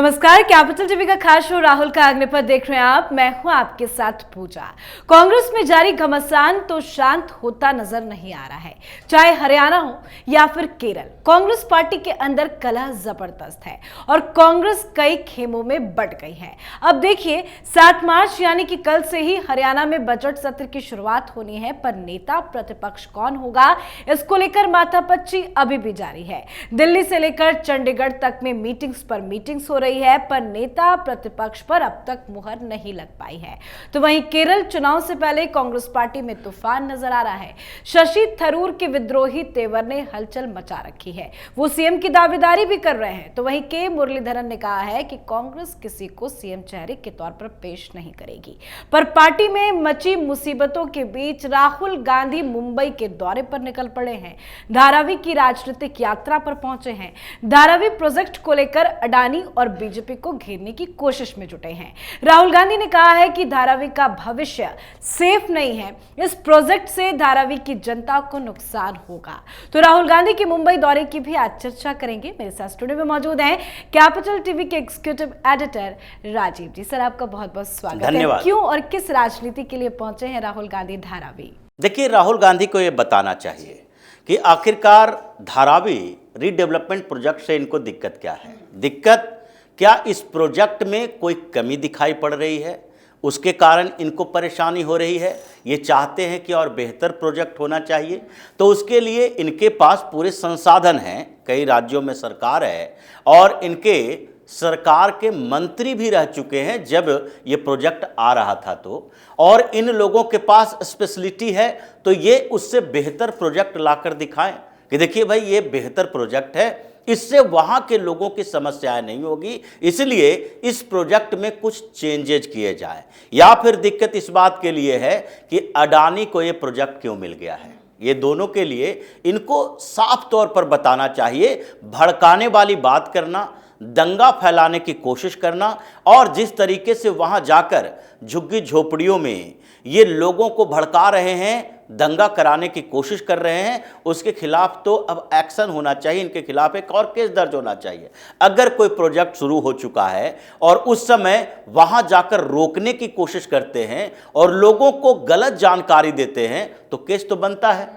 नमस्कार, capital TV का खास शो राहुल का अग्निपथ देख रहे हैं आप। मैं हूं आपके साथ पूजा। कांग्रेस में जारी घमासान तो शांत होता नजर नहीं आ रहा है। चाहे हरियाणा हो या फिर केरल, कांग्रेस पार्टी के अंदर कलह जबरदस्त है और कांग्रेस कई खेमों में बट गई है। अब देखिए, 7 मार्च यानी कि कल से ही हरियाणा में बजट सत्र की शुरुआत होनी है, पर नेता प्रतिपक्ष कौन होगा, इसको लेकर माथापच्ची अभी भी जारी है। दिल्ली से लेकर चंडीगढ़ तक में मीटिंग्स पर मीटिंग्स हो रही है, पर नेता प्रतिपक्ष पर अब तक मुहर नहीं लग पाई है। तो वहीं केरल चुनाव से पहले कांग्रेस पार्टी में तूफान नजर आ रहा है। शशि थरूर के विद्रोही तेवर ने हलचल मचा रखी है। वो सीएम की दावेदारी भी कर रहे हैं। तो वहीं के मुरलीधरन ने कहा है कि कांग्रेस किसी को सीएम चेहरे के तौर पर पेश नहीं करेगी। पर पार्टी में मची मुसीबतों के बीच राहुल गांधी मुंबई के दौरे पर निकल पड़े हैं। धारावी की राजनीतिक यात्रा पर पहुंचे हैं। धारावी प्रोजेक्ट को लेकर अडानी और बीजेपी को घेरने की कोशिश में जुटे हैं। राहुल गांधी ने कहा है कि धारावी का भविष्य सेफ नहीं है। इस प्रोजेक्ट से धारावी की जनता को नुकसान होगा। तो राहुल गांधी के मुंबई दौरे की भी आज चर्चा करेंगे। मेरे साथ स्टूडियो में मौजूद हैं कैपिटल टीवी के एग्जीक्यूटिव एडिटर राजीव जी। सर, आपका बहुत बहुत स्वागत है। क्यों और किस राजनीति के लिए पहुंचे हैं राहुल गांधी धारावी? देखिए, राहुल गांधी को यह बताना चाहिए कि आखिरकार धारावी रीडेवलपमेंट प्रोजेक्ट से इनको दिक्कत क्या है। दिक्कत क्या इस प्रोजेक्ट में कोई कमी दिखाई पड़ रही है, उसके कारण इनको परेशानी हो रही है। ये चाहते हैं कि और बेहतर प्रोजेक्ट होना चाहिए, तो उसके लिए इनके पास पूरे संसाधन हैं। कई राज्यों में सरकार है और इनके सरकार के मंत्री भी रह चुके हैं जब ये प्रोजेक्ट आ रहा था। तो और इन लोगों के पास स्पेशलिटी है, तो ये उससे बेहतर प्रोजेक्ट लाकर दिखाएं कि देखिए भाई, ये बेहतर प्रोजेक्ट है, इससे वहां के लोगों की समस्याएं नहीं होगी, इसलिए इस प्रोजेक्ट में कुछ चेंजेज किए जाए। या फिर दिक्कत इस बात के लिए है कि अडानी को ये प्रोजेक्ट क्यों मिल गया है। ये दोनों के लिए इनको साफ तौर पर बताना चाहिए। भड़काने वाली बात करना, दंगा फैलाने की कोशिश करना और जिस तरीके से वहां जाकर झुग्गी झोपड़ियों में ये लोगों को भड़का रहे हैं, दंगा कराने की कोशिश कर रहे हैं, उसके खिलाफ तो अब एक्शन होना चाहिए। इनके खिलाफ एक और केस दर्ज होना चाहिए। अगर कोई प्रोजेक्ट शुरू हो चुका है और उस समय वहां जाकर रोकने की कोशिश करते हैं और लोगों को गलत जानकारी देते हैं, तो केस तो बनता है।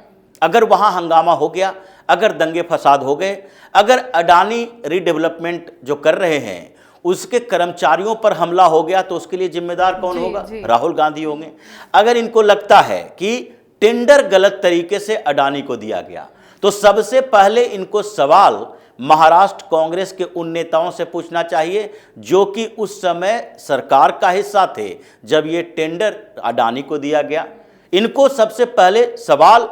अगर वहां हंगामा हो गया, अगर दंगे फसाद हो गए, अगर अडानी रीडेवलपमेंट जो कर रहे हैं उसके कर्मचारियों पर हमला हो गया, तो उसके लिए जिम्मेदार कौन होगा? राहुल गांधी होंगे। अगर इनको लगता है कि टेंडर गलत तरीके से अडानी को दिया गया, तो सबसे पहले इनको सवाल महाराष्ट्र कांग्रेस के उन नेताओं से पूछना चाहिए जो कि उस समय सरकार का हिस्सा थे जब ये टेंडर अडानी को दिया गया। इनको सबसे पहले सवाल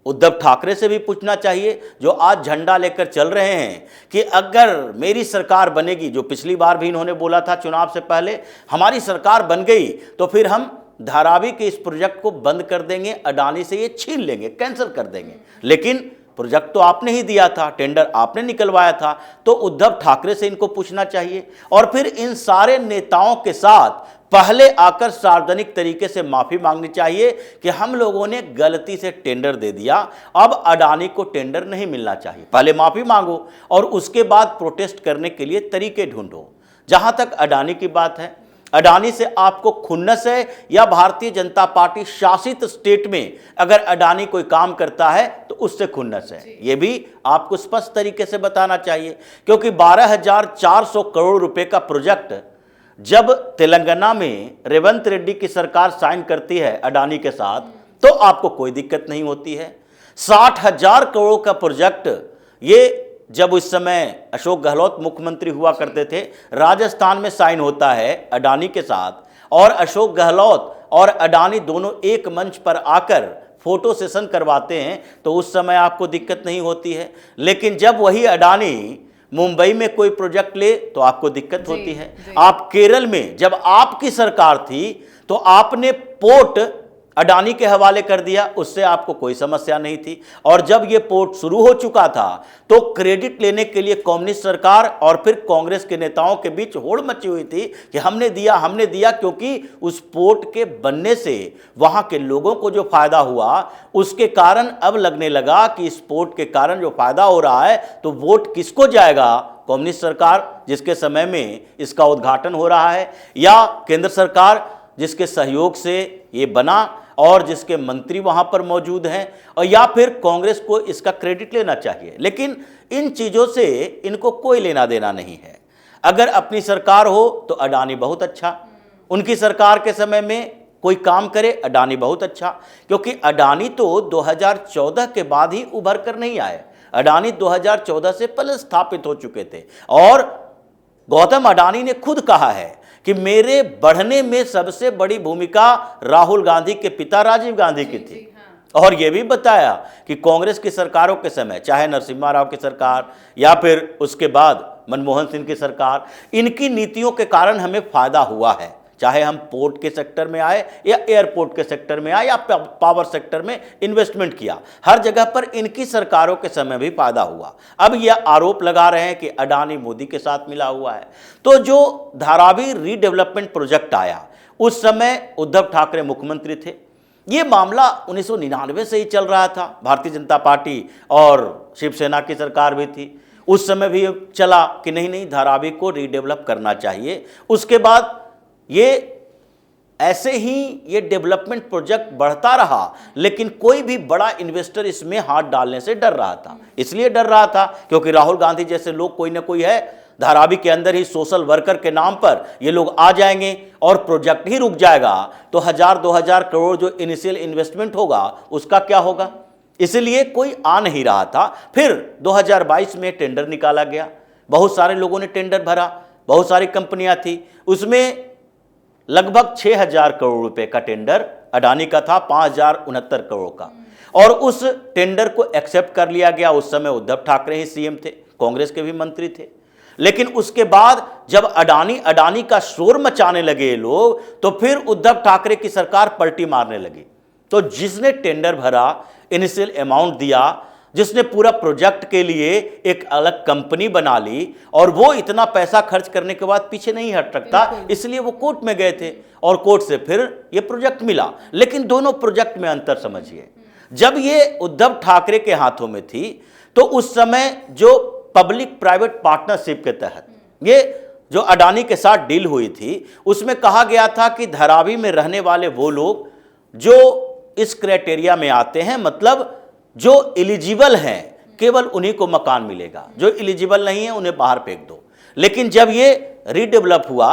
उद्धव ठाकरे से भी पूछना चाहिए जो आज झंडा लेकर चल रहे हैं कि अगर मेरी सरकार बनेगी, जो पिछली बार भी इन्होंने बोला था चुनाव से पहले, हमारी सरकार बन गई तो फिर हम धारावी के इस प्रोजेक्ट को बंद कर देंगे, अडानी से ये छीन लेंगे, कैंसिल कर देंगे। लेकिन प्रोजेक्ट तो आपने ही दिया था, टेंडर आपने निकलवाया था, तो उद्धव ठाकरे से इनको पूछना चाहिए। और फिर इन सारे नेताओं के साथ पहले आकर सार्वजनिक तरीके से माफी मांगनी चाहिए कि हम लोगों ने गलती से टेंडर दे दिया, अब अडानी को टेंडर नहीं मिलना चाहिए। पहले माफी मांगो और उसके बाद प्रोटेस्ट करने के लिए तरीके ढूंढो। जहां तक अडानी की बात है, अडानी से आपको खुन्नस है या भारतीय जनता पार्टी शासित स्टेट में अगर अडानी कोई काम करता है तो उससे खुन्नस है? यह भी आपको स्पष्ट तरीके से बताना चाहिए, क्योंकि 12,400 करोड़ रुपए का प्रोजेक्ट जब तेलंगाना में रेवंत रेड्डी की सरकार साइन करती है अडानी के साथ, तो आपको कोई दिक्कत नहीं होती है। 60,000 करोड़ का प्रोजेक्ट ये जब उस समय अशोक गहलोत मुख्यमंत्री हुआ करते थे, राजस्थान में साइन होता है अडानी के साथ, और अशोक गहलोत और अडानी दोनों एक मंच पर आकर फोटो सेशन करवाते हैं, तो उस समय आपको दिक्कत नहीं होती है। लेकिन जब वही अडानी मुंबई में कोई प्रोजेक्ट ले तो आपको दिक्कत होती है। आप केरल में जब आपकी सरकार थी तो आपने पोर्ट अडानी के हवाले कर दिया, उससे आपको कोई समस्या नहीं थी। और जब ये पोर्ट शुरू हो चुका था तो क्रेडिट लेने के लिए कम्युनिस्ट सरकार और फिर कांग्रेस के नेताओं के बीच होड़ मची हुई थी कि हमने दिया, क्योंकि उस पोर्ट के बनने से वहां के लोगों को जो फायदा हुआ, उसके कारण अब लगने लगा कि इस पोर्ट के कारण जो फायदा हो रहा है तो वोट किसको जाएगा, कम्युनिस्ट सरकार जिसके समय में इसका उद्घाटन हो रहा है, या केंद्र सरकार जिसके सहयोग से ये बना और जिसके मंत्री वहां पर मौजूद हैं, और या फिर कांग्रेस को इसका क्रेडिट लेना चाहिए। लेकिन इन चीज़ों से इनको कोई लेना देना नहीं है। अगर अपनी सरकार हो तो अडानी बहुत अच्छा, उनकी सरकार के समय में कोई काम करे अडानी बहुत अच्छा, क्योंकि अडानी तो 2014 के बाद ही उभर कर नहीं आए। अडानी 2014 से पहले स्थापित हो चुके थे, और गौतम अडानी ने खुद कहा है कि मेरे बढ़ने में सबसे बड़ी भूमिका राहुल गांधी के पिता राजीव गांधी की थी। और यह भी बताया कि कांग्रेस की सरकारों के समय, चाहे नरसिम्हा राव की सरकार या फिर उसके बाद मनमोहन सिंह की सरकार, इनकी नीतियों के कारण हमें फायदा हुआ है। चाहे हम पोर्ट के सेक्टर में आए या एयरपोर्ट के सेक्टर में आए या पावर सेक्टर में इन्वेस्टमेंट किया, हर जगह पर इनकी सरकारों के समय भी फायदा हुआ। अब यह आरोप लगा रहे हैं कि अडानी मोदी के साथ मिला हुआ है। तो जो धारावी रीडेवलपमेंट प्रोजेक्ट आया, उस समय उद्धव ठाकरे मुख्यमंत्री थे। ये मामला 1999 से ही चल रहा था। भारतीय जनता पार्टी और शिवसेना की सरकार भी थी, उस समय भी चला कि नहीं धारावी को रीडेवलप करना चाहिए। उसके बाद ये ऐसे ही ये डेवलपमेंट प्रोजेक्ट बढ़ता रहा, लेकिन कोई भी बड़ा इन्वेस्टर इसमें हाथ डालने से डर रहा था। इसलिए डर रहा था क्योंकि राहुल गांधी जैसे लोग कोई ना कोई है, धारावी के अंदर ही सोशल वर्कर के नाम पर ये लोग आ जाएंगे और प्रोजेक्ट ही रुक जाएगा, तो 1000-2000 करोड़ जो इनिशियल इन्वेस्टमेंट होगा उसका क्या होगा। इसलिए कोई आ नहीं रहा था। फिर 2022 में टेंडर निकाला गया, बहुत सारे लोगों ने टेंडर भरा, बहुत सारी कंपनियां थी, उसमें लगभग 6000 करोड़ रुपए का टेंडर अडानी का था, 5069 करोड़ का, और उस टेंडर को एक्सेप्ट कर लिया गया। उस समय उद्धव ठाकरे ही सीएम थे, कांग्रेस के भी मंत्री थे। लेकिन उसके बाद जब अडानी का शोर मचाने लगे लोग, तो फिर उद्धव ठाकरे की सरकार पलटी मारने लगी। तो जिसने टेंडर भरा, इनिशियल अमाउंट दिया, जिसने पूरा प्रोजेक्ट के लिए एक अलग कंपनी बना ली, और वो इतना पैसा खर्च करने के बाद पीछे नहीं हट सकता, इसलिए वो कोर्ट में गए थे और कोर्ट से फिर ये प्रोजेक्ट मिला। लेकिन दोनों प्रोजेक्ट में अंतर समझिए, जब ये उद्धव ठाकरे के हाथों में थी तो उस समय जो पब्लिक प्राइवेट पार्टनरशिप के तहत ये जो अडानी के साथ डील हुई थी, उसमें कहा गया था कि धारावी में रहने वाले वो लोग जो इस क्राइटेरिया में आते हैं, मतलब जो एलिजिबल हैं केवल उन्हीं को मकान मिलेगा, जो एलिजिबल नहीं है उन्हें बाहर फेंक दो। लेकिन जब ये रीडेवलप हुआ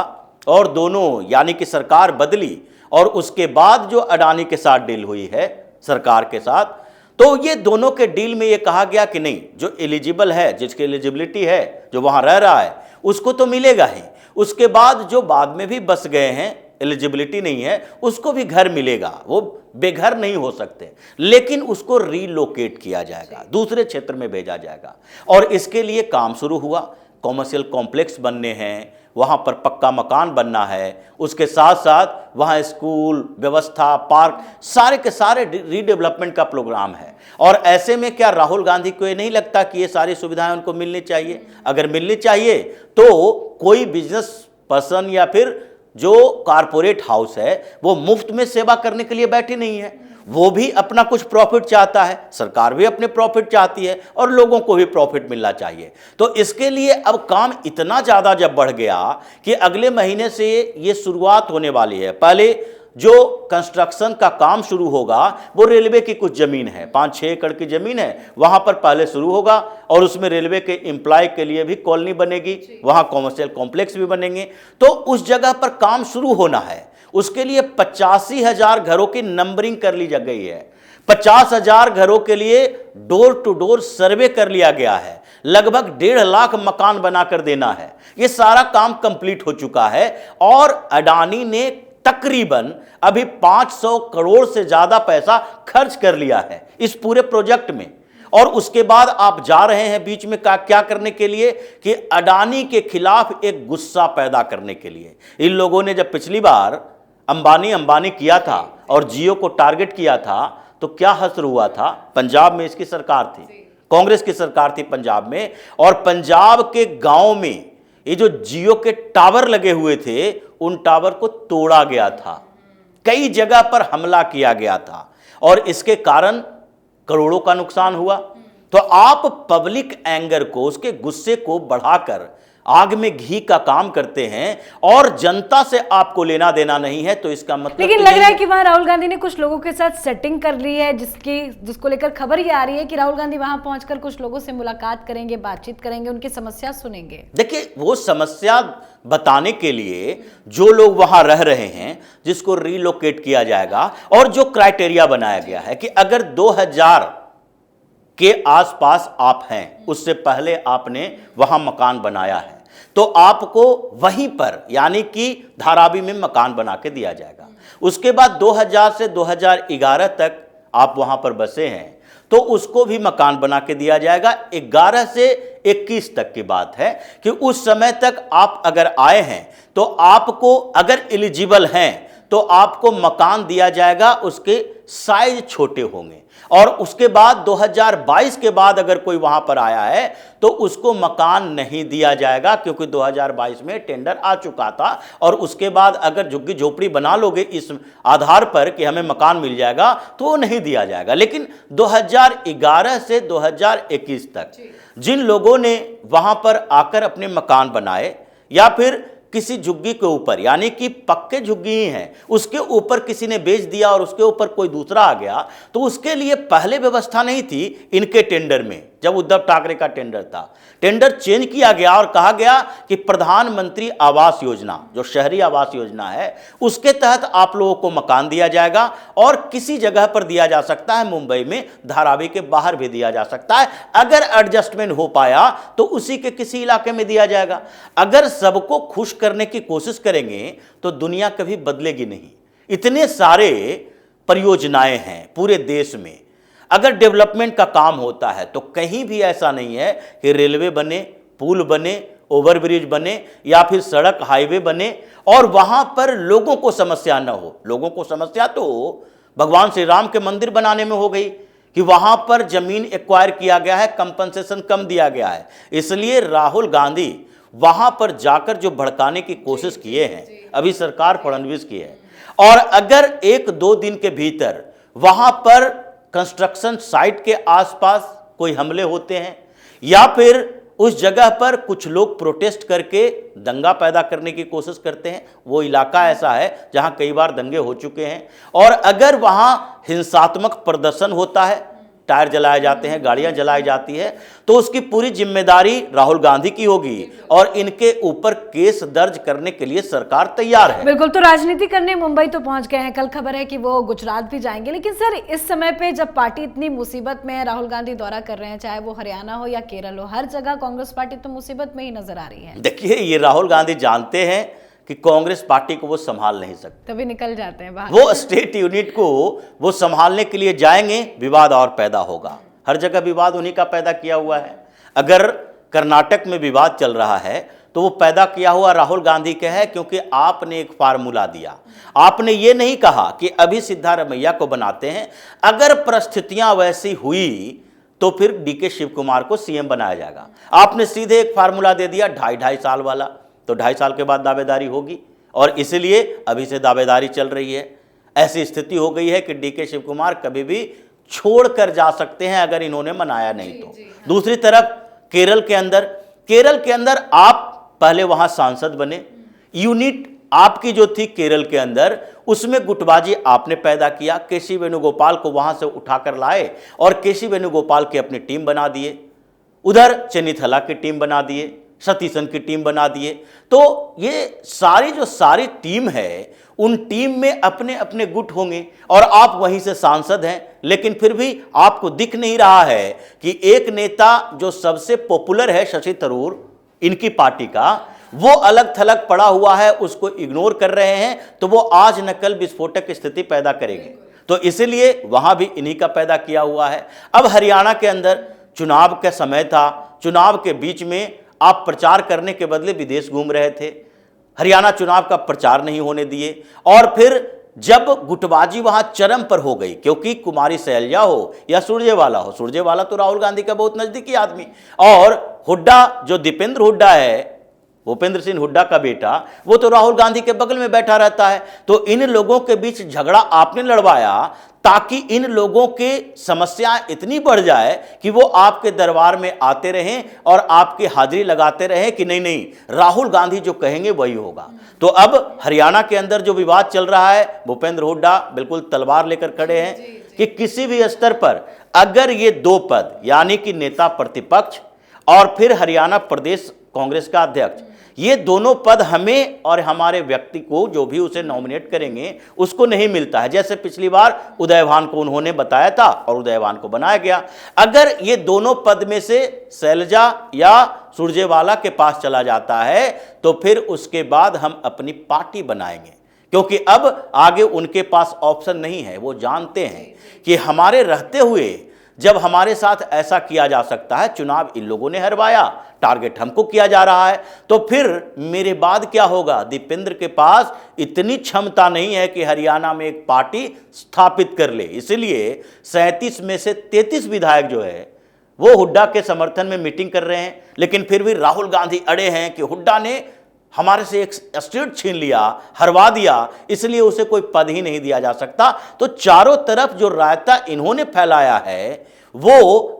और दोनों यानी कि सरकार बदली, और उसके बाद जो अडानी के साथ डील हुई है सरकार के साथ, तो ये दोनों के डील में ये कहा गया कि नहीं, जो एलिजिबल है, जिसकी एलिजिबिलिटी है, जो वहां रह रहा है, उसको तो मिलेगा ही। उसके बाद जो बाद में भी बस गए हैं, एलिजिबिलिटी नहीं है, उसको भी घर मिलेगा, वो बेघर नहीं हो सकते, लेकिन उसको रीलोकेट किया जाएगा, दूसरे क्षेत्र में भेजा जाएगा। और इसके लिए काम शुरू हुआ, कॉमर्शियल कॉम्प्लेक्स बनने हैं, वहाँ पर पक्का मकान बनना है, उसके साथ साथ वहाँ स्कूल व्यवस्था, पार्क, सारे के सारे रीडेवलपमेंट का प्रोग्राम है। और ऐसे में क्या राहुल गांधी को ये नहीं लगता कि ये सारी सुविधाएं उनको मिलनी चाहिए? अगर मिलनी चाहिए तो कोई बिजनेस पर्सन या फिर जो कारपोरेट हाउस है वो मुफ्त में सेवा करने के लिए बैठी नहीं है, वो भी अपना कुछ प्रॉफिट चाहता है, सरकार भी अपने प्रॉफिट चाहती है और लोगों को भी प्रॉफिट मिलना चाहिए। तो इसके लिए अब काम इतना ज़्यादा जब बढ़ गया कि अगले महीने से ये शुरुआत होने वाली है। पहले जो कंस्ट्रक्शन का काम शुरू होगा वो रेलवे की कुछ ज़मीन है, 5-6 एकड़ की ज़मीन है, वहाँ पर पहले शुरू होगा, और उसमें रेलवे के एम्प्लॉय के लिए भी कॉलोनी बनेगी, वहाँ कॉमर्शियल कॉम्प्लेक्स भी बनेंगे। तो उस जगह पर काम शुरू होना है, उसके लिए 85,000 घरों की नंबरिंग कर ली गई है, 50,000 घरों के लिए डोर टू डोर सर्वे कर लिया गया है, लगभग 1.5 लाख मकान बनाकर देना है। ये सारा काम कंप्लीट हो चुका है, और अडानी ने तकरीबन अभी 500 करोड़ से ज्यादा पैसा खर्च कर लिया है इस पूरे प्रोजेक्ट में। और उसके बाद आप जा रहे हैं बीच में क्या करने के लिए कि अडानी के खिलाफ एक गुस्सा पैदा करने के लिए। इन लोगों ने जब पिछली बार अंबानी किया था और जियो को टारगेट किया था, तो क्या हश्र हुआ था? पंजाब में इसकी सरकार थी, कांग्रेस की सरकार थी पंजाब में, और पंजाब के गांव में ये जो जियो के टावर लगे हुए थे उन टावर को तोड़ा गया था, कई जगह पर हमला किया गया था, और इसके कारण करोड़ों का नुकसान हुआ। तो आप पब्लिक एंगर को, उसके गुस्से को बढ़ाकर आग में घी का काम करते हैं और जनता से आपको लेना देना नहीं है, तो इसका मतलब लेकिन लग रहा है कि वहां राहुल गांधी ने कुछ लोगों के साथ सेटिंग कर ली है, जिसको लेकर खबर ये आ रही है कि राहुल गांधी वहां पहुंचकर कुछ लोगों से मुलाकात करेंगे, बातचीत करेंगे, उनकी समस्या सुनेंगे। देखिए, वो समस्या बताने के लिए जो लोग वहां रह रहे हैं, जिसको रिलोकेट किया जाएगा, और जो क्राइटेरिया बनाया गया है कि अगर 2000 के आसपास आप हैं, उससे पहले आपने वहां मकान बनाया है, तो आपको वहीं पर यानी कि धारावी में मकान बना के दिया जाएगा। उसके बाद 2000 से 2011 तक आप वहां पर बसे हैं, तो उसको भी मकान बना के दिया जाएगा। 11 से 21 तक की बात है कि उस समय तक आप अगर आए हैं तो आपको, अगर एलिजिबल हैं, तो आपको मकान दिया जाएगा, उसके साइज छोटे होंगे। और उसके बाद 2022 के बाद अगर कोई वहां पर आया है तो उसको मकान नहीं दिया जाएगा, क्योंकि 2022 में टेंडर आ चुका था। और उसके बाद अगर झुग्गी झोपड़ी बना लोगे इस आधार पर कि हमें मकान मिल जाएगा, तो वो नहीं दिया जाएगा। लेकिन 2011 से 2021 तक जिन लोगों ने वहां पर आकर अपने मकान बनाए, या फिर किसी झुग्गी के ऊपर, यानी कि पक्के झुग्गी ही हैं, उसके ऊपर किसी ने बेच दिया और उसके ऊपर कोई दूसरा आ गया, तो उसके लिए पहले व्यवस्था नहीं थी इनके टेंडर में। जब उद्धव ठाकरे का टेंडर था, टेंडर चेंज किया गया और कहा गया कि प्रधानमंत्री आवास योजना, जो शहरी आवास योजना है, उसके तहत आप लोगों को मकान दिया जाएगा। और किसी जगह पर दिया जा सकता है, मुंबई में, धारावी के बाहर भी दिया जा सकता है। अगर एडजस्टमेंट हो पाया तो उसी के किसी इलाके में दिया जाएगा। अगर सबको खुश करने की कोशिश करेंगे तो दुनिया कभी बदलेगी नहीं। इतने सारे परियोजनाएं हैं पूरे देश में। अगर डेवलपमेंट का काम होता है तो कहीं भी ऐसा नहीं है कि रेलवे बने, पुल बने, ओवरब्रिज बने, या फिर सड़क हाईवे बने और वहां पर लोगों को समस्या न हो। लोगों को समस्या तो भगवान श्री राम के मंदिर बनाने में हो गई कि वहां पर जमीन एक्वायर किया गया है, कंपनसेशन कम दिया गया है। इसलिए राहुल गांधी वहां पर जाकर जो भड़काने की कोशिश किए हैं, अभी सरकार फडणवीस की है, और अगर 1-2 दिन के भीतर वहां पर कंस्ट्रक्शन साइट के आसपास कोई हमले होते हैं, या फिर उस जगह पर कुछ लोग प्रोटेस्ट करके दंगा पैदा करने की कोशिश करते हैं, वो इलाका ऐसा है जहां कई बार दंगे हो चुके हैं, और अगर वहां हिंसात्मक प्रदर्शन होता है, टायर जलाए जाते हैं, गाड़ियां जलाई जाती है, तो उसकी पूरी जिम्मेदारी राहुल गांधी की होगी और इनके ऊपर केस दर्ज करने के लिए सरकार तैयार है। बिल्कुल। तो राजनीति करने मुंबई तो पहुंच गए हैं, कल खबर है कि वो गुजरात भी जाएंगे। लेकिन सर, इस समय पे जब पार्टी इतनी मुसीबत में है, राहुल गांधी दौरा कर रहे हैं, चाहे वो हरियाणा हो या केरल हो, हर जगह कांग्रेस पार्टी तो मुसीबत में ही नजर आ रही है। देखिए, ये राहुल गांधी जानते हैं कि कांग्रेस पार्टी को वो संभाल नहीं सकते, तभी निकल जाते हैं बाहर। वो स्टेट यूनिट को वो संभालने के लिए जाएंगे, विवाद और पैदा होगा। हर जगह विवाद उन्हीं का पैदा किया हुआ है। अगर कर्नाटक में विवाद चल रहा है तो वो पैदा किया हुआ राहुल गांधी का है, क्योंकि आपने एक फार्मूला दिया। आपने ये नहीं कहा कि अभी सिद्धारमैया को बनाते हैं, अगर परिस्थितियां वैसी हुई तो फिर डीके शिव कुमार को सीएम बनाया जाएगा। आपने सीधे एक फार्मूला दे दिया 2.5 साल वाला, तो 2.5 साल के बाद दावेदारी होगी, और इसलिए अभी से दावेदारी चल रही है। ऐसी स्थिति हो गई है कि डीके शिव कुमार कभी भी छोड़कर जा सकते हैं अगर इन्होंने मनाया नहीं तो। दूसरी तरफ केरल के अंदर आप पहले वहां सांसद बने, यूनिट आपकी जो थी केरल के अंदर, उसमें गुटबाजी आपने पैदा किया। केसी वेणुगोपाल को वहां से उठाकर लाए और केसी वेणुगोपाल की अपनी टीम बना दिए, उधर चेन्नीथला की टीम बना दिए, सतीशन की टीम बना दिए। तो ये सारी टीम है, उन टीम में अपने अपने गुट होंगे और आप वहीं से सांसद हैं। लेकिन फिर भी आपको दिख नहीं रहा है कि एक नेता जो सबसे पॉपुलर है, शशि थरूर, इनकी पार्टी का, वो अलग थलग पड़ा हुआ है, उसको इग्नोर कर रहे हैं, तो वो आज न कल विस्फोटक स्थिति पैदा करेंगे। तो इसलिए वहां भी इन्हीं का पैदा किया हुआ है। अब हरियाणा के अंदर चुनाव का समय था, चुनाव के बीच में आप प्रचार करने के बदले विदेश घूम रहे थे, हरियाणा चुनाव का प्रचार नहीं होने दिए। और फिर जब गुटबाजी वहां चरम पर हो गई, क्योंकि कुमारी सैलजा हो या सुरजेवाला तो राहुल गांधी का बहुत नजदीकी आदमी, और हुड्डा जो दीपेंद्र हुड्डा है, भूपेंद्र सिंह हुड्डा का बेटा, वो तो राहुल गांधी के बगल में बैठा रहता है। तो इन लोगों के बीच झगड़ा आपने लड़वाया ताकि इन लोगों की समस्याएं इतनी बढ़ जाए कि वो आपके दरबार में आते रहें और आपकी हाजिरी लगाते रहें कि नहीं नहीं, राहुल गांधी जो कहेंगे वही होगा। तो अब हरियाणा के अंदर जो विवाद चल रहा है, भूपेंद्र हुड्डा बिल्कुल तलवार लेकर खड़े हैं कि किसी भी स्तर पर अगर ये दो पद, यानी कि नेता प्रतिपक्ष और फिर हरियाणा प्रदेश कांग्रेस का अध्यक्ष, ये दोनों पद हमें और हमारे व्यक्ति को, जो भी उसे नॉमिनेट करेंगे, उसको नहीं मिलता है। जैसे पिछली बार उदयभान को उन्होंने बताया था और उदयभान को बनाया गया। अगर ये दोनों पद में से शैलजा या सुरजेवाला के पास चला जाता है तो फिर उसके बाद हम अपनी पार्टी बनाएंगे, क्योंकि अब आगे उनके पास ऑप्शन नहीं है। वो जानते हैं कि हमारे रहते हुए जब हमारे साथ ऐसा किया जा सकता है, चुनाव इन लोगों ने हरवाया, टारगेट हमको किया जा रहा है, तो फिर मेरे बाद क्या होगा। दीपेंद्र के पास इतनी क्षमता नहीं है कि हरियाणा में एक पार्टी स्थापित कर ले। इसलिए 37 में से 33 विधायक जो है वो हुड्डा के समर्थन में मीटिंग कर रहे हैं, लेकिन फिर भी राहुल गांधी अड़े हैं कि हुड्डा ने हमारे से एक स्टेट छीन लिया, हरवा दिया, इसलिए उसे कोई पद ही नहीं दिया जा सकता। तो चारों तरफ जो रायता इन्होंने फैलाया है वो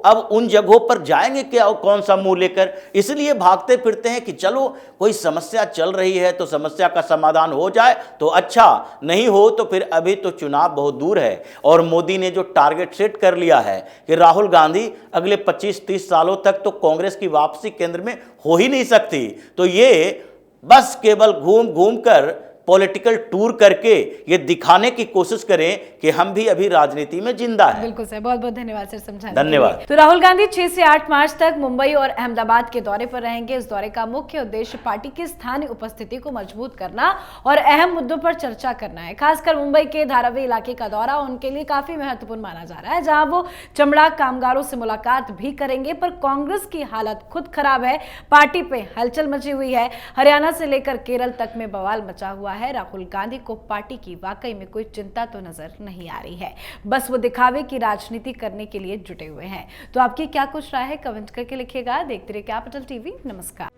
अब उन जगहों पर जाएंगे क्या, कौन सा मुंह लेकर। इसलिए भागते फिरते हैं कि चलो कोई समस्या चल रही है तो समस्या का समाधान हो जाए तो अच्छा, नहीं हो तो फिर अभी तो चुनाव बहुत दूर है। और मोदी ने जो टारगेट सेट कर लिया है कि राहुल गांधी अगले 25-30 सालों तक तो कांग्रेस की वापसी केंद्र में हो ही नहीं सकती, तो ये बस केवल घूम घूम कर पॉलिटिकल टूर करके ये दिखाने की कोशिश करें कि हम भी अभी राजनीति में जिंदा हैं। बिल्कुल सर, बहुत बहुत धन्यवाद सर समझाने। धन्यवाद। तो राहुल गांधी 6 से 8 मार्च तक मुंबई और अहमदाबाद के दौरे पर रहेंगे। इस दौरे का मुख्य उद्देश्य पार्टी की स्थानीय उपस्थिति को मजबूत करना और अहम मुद्दों पर चर्चा करना है। खासकर मुंबई के धारावी इलाके का दौरा उनके लिए काफी महत्वपूर्ण माना जा रहा है, जहां वो चमड़ा कामगारों से मुलाकात भी करेंगे। पर कांग्रेस की हालत खुद खराब है, पार्टी पे हलचल मची हुई है, हरियाणा से लेकर केरल तक में बवाल मचा हुआ है। राहुल गांधी को पार्टी की वाकई में कोई चिंता तो नजर नहीं आ रही है, बस वो दिखावे की राजनीति करने के लिए जुटे हुए हैं। तो आपकी क्या कुछ राय है, कमेंट करके लिखिएगा। देखते रहिए कैपिटल टीवी। नमस्कार।